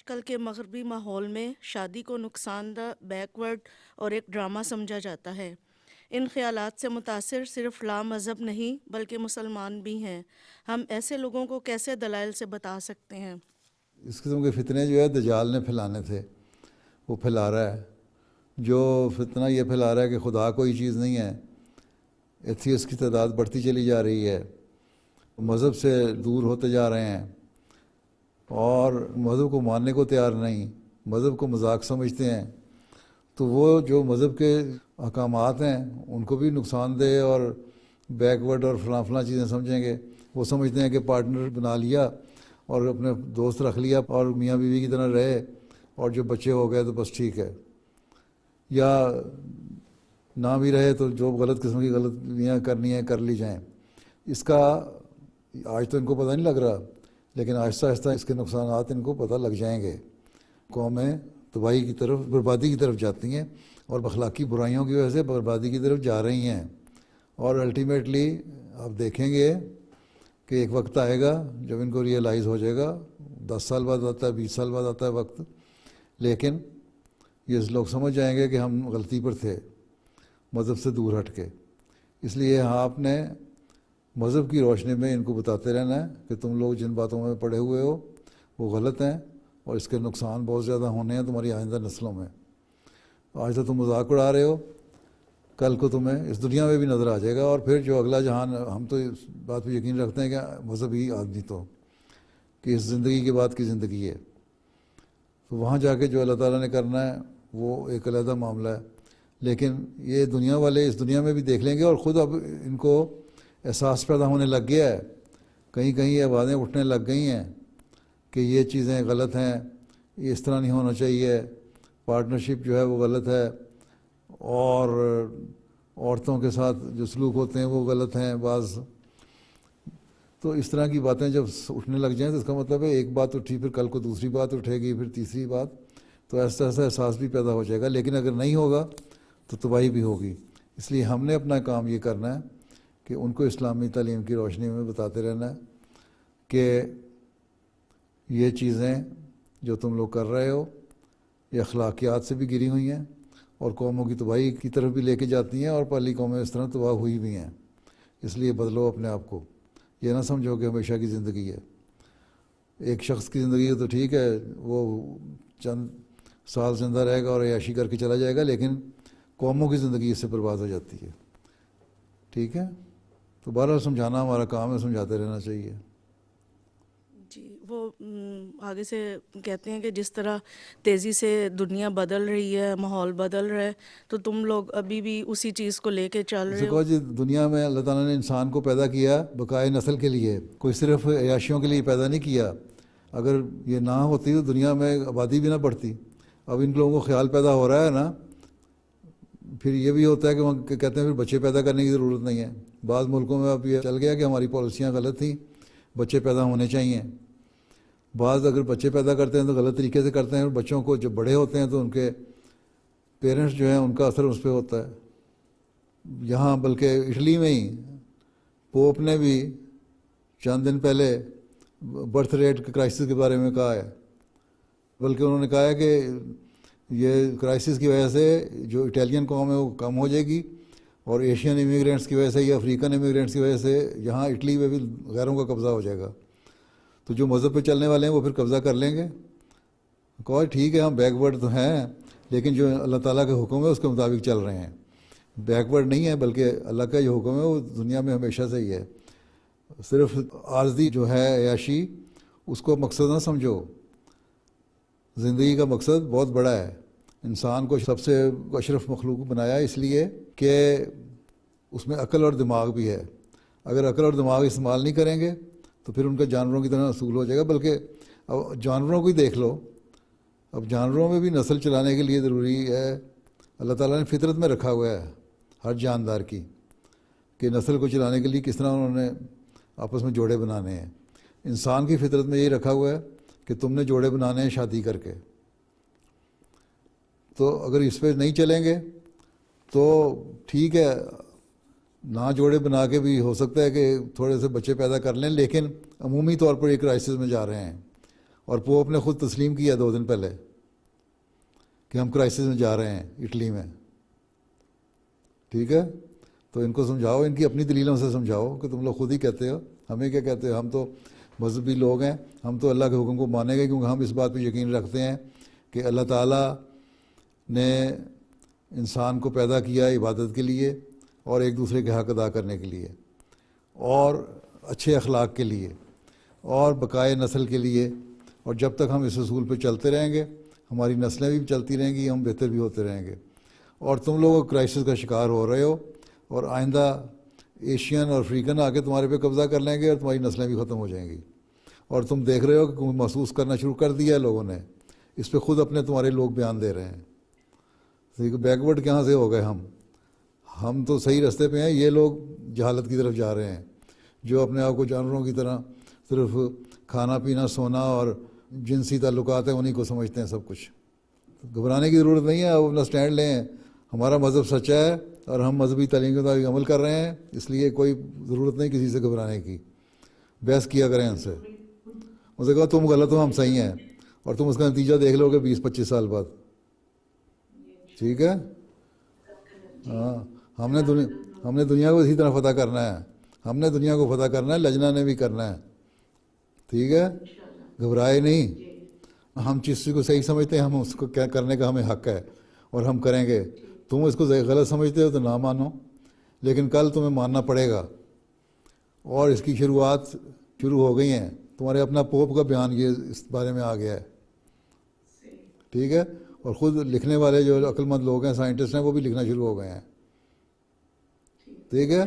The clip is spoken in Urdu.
کل کے مغربی ماحول میں شادی کو نقصان دہ، بیکورڈ اور ایک ڈرامہ سمجھا جاتا ہے۔ ان خیالات سے متاثر صرف لا مذہب نہیں بلکہ مسلمان بھی ہیں۔ ہم ایسے لوگوں کو کیسے دلائل سے بتا سکتے ہیں؟ اس قسم کے فتنے جو ہے دجال نے پھیلانے تھے، وہ پھیلا رہا ہے۔ جو فتنہ یہ پھیلا رہا ہے کہ خدا کوئی چیز نہیں ہے، ایتھیسٹ کی تعداد بڑھتی چلی جا رہی ہے، مذہب سے دور ہوتے جا رہے ہیں اور مذہب کو ماننے کو تیار نہیں، مذہب کو مذاق سمجھتے ہیں، تو وہ جو مذہب کے احکامات ہیں ان کو بھی نقصان دہ اور بیکورڈ اور فلاں فلاں چیزیں سمجھیں گے۔ وہ سمجھتے ہیں کہ پارٹنر بنا لیا اور اپنے دوست رکھ لیا اور میاں بیوی کی طرح رہے اور جو بچے ہو گئے تو بس ٹھیک ہے، یا نہ بھی رہے تو جو غلط قسم کی غلطیاں کرنی ہیں کر لی جائیں۔ اس کا آج تو ان کو پتہ نہیں لگ رہا، لیکن آہستہ آہستہ اس کے نقصانات ان کو پتہ لگ جائیں گے۔ قومیں تباہی کی طرف، بربادی کی طرف جاتی ہیں اور اخلاقی برائیوں کی وجہ سے بربادی کی طرف جا رہی ہیں، اور الٹیمیٹلی آپ دیکھیں گے کہ ایک وقت آئے گا جب ان کو ریئلائز ہو جائے گا۔ 10 سال بعد آتا ہے، 20 سال بعد آتا ہے وقت، لیکن یہ لوگ سمجھ جائیں گے کہ ہم غلطی پر تھے مذہب سے دور ہٹ کے۔ اس لیے آپ نے مذہب کی روشنی میں ان کو بتاتے رہنا ہے کہ تم لوگ جن باتوں میں پڑے ہوئے ہو وہ غلط ہیں اور اس کے نقصان بہت زیادہ ہونے ہیں تمہاری آئندہ نسلوں میں۔ آج تو تم مذاق اڑا رہے ہو، کل کو تمہیں اس دنیا میں بھی نظر آ جائے گا، اور پھر جو اگلا جہان، ہم تو اس بات پہ یقین رکھتے ہیں کہ مذہبی آدمی تو کہ اس زندگی کے بعد کی زندگی ہے، تو وہاں جا کے جو اللہ تعالیٰ نے کرنا ہے وہ ایک علیحدہ معاملہ ہے۔ لیکن یہ دنیا والے اس دنیا میں بھی دیکھ لیں گے، اور خود اب ان کو احساس پیدا ہونے لگ گیا ہے، کہیں کہیں یہ آوازیں اٹھنے لگ گئی ہیں کہ یہ چیزیں غلط ہیں، یہ اس طرح نہیں ہونا چاہیے، پارٹنرشپ جو ہے وہ غلط ہے، اور عورتوں کے ساتھ جو سلوک ہوتے ہیں وہ غلط ہیں بعض۔ تو اس طرح کی باتیں جب اٹھنے لگ جائیں تو اس کا مطلب ہے ایک بات اٹھی، پھر کل کو دوسری بات اٹھے گی، پھر تیسری بات، تو ایسا ایسا احساس بھی پیدا ہو جائے گا۔ لیکن اگر نہیں ہوگا تو تباہی بھی ہوگی۔ اس لیے ہم نے اپنا کام یہ کرنا ہے کہ ان کو اسلامی تعلیم کی روشنی میں بتاتے رہنا ہے کہ یہ چیزیں جو تم لوگ کر رہے ہو یہ اخلاقیات سے بھی گری ہوئی ہیں اور قوموں کی تباہی کی طرف بھی لے کے جاتی ہیں، اور پہلی قومیں اس طرح تباہ ہوئی بھی ہیں۔ اس لیے بدلو اپنے آپ کو، یہ نہ سمجھو کہ ہمیشہ کی زندگی ہے۔ ایک شخص کی زندگی ہے تو ٹھیک ہے، وہ چند سال زندہ رہے گا اور عیاشی کر کے چلا جائے گا، لیکن قوموں کی زندگی اس سے برباد ہو جاتی ہے۔ ٹھیک ہے، تو بہرحال سمجھانا ہمارا کام ہے، سمجھاتے رہنا چاہیے۔ جی، وہ آگے سے کہتے ہیں کہ جس طرح تیزی سے دنیا بدل رہی ہے، ماحول بدل رہا ہے، تو تم لوگ ابھی بھی اسی چیز کو لے کے چل جسے رہے ہو۔ کہو جی، دنیا میں اللہ تعالیٰ نے انسان کو پیدا کیا بقائے نسل کے لیے، کوئی صرف عیاشیوں کے لیے پیدا نہیں کیا۔ اگر یہ نہ ہوتی تو دنیا میں آبادی بھی نہ بڑھتی۔ اب ان لوگوں کو خیال پیدا ہو رہا ہے نا، پھر یہ بھی ہوتا ہے کہ وہ کہتے ہیں پھر بچے پیدا کرنے کی ضرورت نہیں ہے۔ بعض ملکوں میں اب یہ چل گیا کہ ہماری پالیسیاں غلط تھیں، بچے پیدا ہونے چاہیے۔ بعض اگر بچے پیدا کرتے ہیں تو غلط طریقے سے کرتے ہیں، اور بچوں کو جب بڑے ہوتے ہیں تو ان کے پیرنٹس جو ہیں ان کا اثر اس پہ ہوتا ہے۔ یہاں بلکہ اٹلی میں ہی پوپ نے بھی چند دن پہلے برتھ ریٹ کرائسس کے بارے میں کہا ہے، بلکہ انہوں نے کہا ہے کہ یہ کرائسس کی وجہ سے جو اٹیلین قوم ہے وہ کم ہو جائے گی، اور ایشین امیگرینٹس کی وجہ سے یا افریقن امیگرینٹس کی وجہ سے یہاں اٹلی میں بھی غیروں کا قبضہ ہو جائے گا۔ تو جو مذہب پہ چلنے والے ہیں وہ پھر قبضہ کر لیں گے۔ کہو ٹھیک ہے، ہم بیک ورڈ تو ہیں، لیکن جو اللہ تعالیٰ کے حکم ہے اس کے مطابق چل رہے ہیں۔ بیک ورڈ نہیں ہے، بلکہ اللہ کا جو حکم ہے وہ دنیا میں ہمیشہ سے ہی ہے۔ صرف عارضی جو ہے عیاشی، اس کو مقصد نہ سمجھو۔ زندگی کا مقصد بہت بڑا ہے۔ انسان کو سب سے اشرف مخلوق بنایا اس لیے کہ اس میں عقل اور دماغ بھی ہے۔ اگر عقل اور دماغ استعمال نہیں کریں گے تو پھر ان کا جانوروں کی طرح اصول ہو جائے گا۔ بلکہ اب جانوروں کو ہی دیکھ لو، اب جانوروں میں بھی نسل چلانے کے لیے ضروری ہے، اللہ تعالیٰ نے فطرت میں رکھا ہوا ہے ہر جاندار کی، کہ نسل کو چلانے کے لیے کس طرح انہوں نے آپس میں جوڑے بنانے ہیں۔ انسان کی فطرت میں یہی رکھا ہوا ہے کہ تم نے جوڑے بنانے ہیں شادی کر کے۔ تو اگر اس پہ نہیں چلیں گے تو ٹھیک ہے، نہ جوڑے بنا کے بھی ہو سکتا ہے کہ تھوڑے سے بچے پیدا کر لیں، لیکن عمومی طور پر یہ کرائسس میں جا رہے ہیں، اور پوپ نے خود تسلیم کیا 2 دن پہلے کہ ہم کرائسس میں جا رہے ہیں اٹلی میں. ٹھیک ہے, تو ان کو سمجھاؤ, ان کی اپنی دلیلوں سے سمجھاؤ کہ تم لوگ خود ہی کہتے ہو, ہمیں کیا کہتے ہو, ہم تو مذہبی لوگ ہیں, ہم تو اللہ کے حکم کو مانیں گے کیونکہ ہم اس بات پہ یقین رکھتے ہیں کہ اللہ تعالیٰ نے انسان کو پیدا کیا عبادت کے لیے اور ایک دوسرے کے حق ادا کرنے کے لیے اور اچھے اخلاق کے لیے اور بقائے نسل کے لیے, اور جب تک ہم اس اصول پہ چلتے رہیں گے ہماری نسلیں بھی چلتی رہیں گی, ہم بہتر بھی ہوتے رہیں گے. اور تم لوگ کرائسس کا شکار ہو رہے ہو اور آئندہ ایشین اور افریقن آ کے تمہارے پہ قبضہ کر لیں گے اور تمہاری نسلیں بھی ختم ہو جائیں گی. اور تم دیکھ رہے ہو کہ محسوس کرنا شروع کر دیا ہے لوگوں نے, اس پہ خود اپنے تمہارے لوگ بیان دے رہے ہیں. بیکورڈ کہاں سے ہو گئے ہم تو صحیح رستے پہ ہیں, یہ لوگ جہالت کی طرف جا رہے ہیں جو اپنے آپ کو جانوروں کی طرح صرف کھانا پینا سونا اور جنسی تعلقات ہیں انہیں کو سمجھتے ہیں سب کچھ. گھبرانے کی ضرورت نہیں ہے, آپ اپنا سٹینڈ لیں, ہمارا مذہب سچا ہے اور ہم مذہبی تعلیم کے مطابق عمل کر رہے ہیں, اس لیے کوئی ضرورت نہیں کسی سے گھبرانے کی. بحث کیا کریں ان سے کہا تم غلط ہو ہم صحیح ہیں, اور تم اس کا نتیجہ دیکھ لو گے 20-25 سال بعد. ٹھیک ہے, ہاں, ہم نے دنیا کو اسی طرح فتح کرنا ہے, ہم نے دنیا کو فتح کرنا ہے, لجنا نے بھی کرنا ہے. ٹھیک ہے, گھبرائے نہیں, ہم چیز کو صحیح سمجھتے ہیں, ہم اس کو کیا کرنے کا ہمیں حق ہے اور ہم کریں گے. تم اس کو غلط سمجھتے ہو تو نہ مانو, لیکن کل تمہیں ماننا پڑے گا. اور اس کی شروعات شروع ہو گئی ہیں, تمہارے اپنا پوپ کا بیان یہ اس بارے میں آ گیا ہے. ٹھیک ہے, اور خود لکھنے والے جو عقل مند لوگ ہیں, سائنٹسٹ ہیں, وہ بھی لکھنا شروع ہو گئے ہیں. ٹھیک ہے.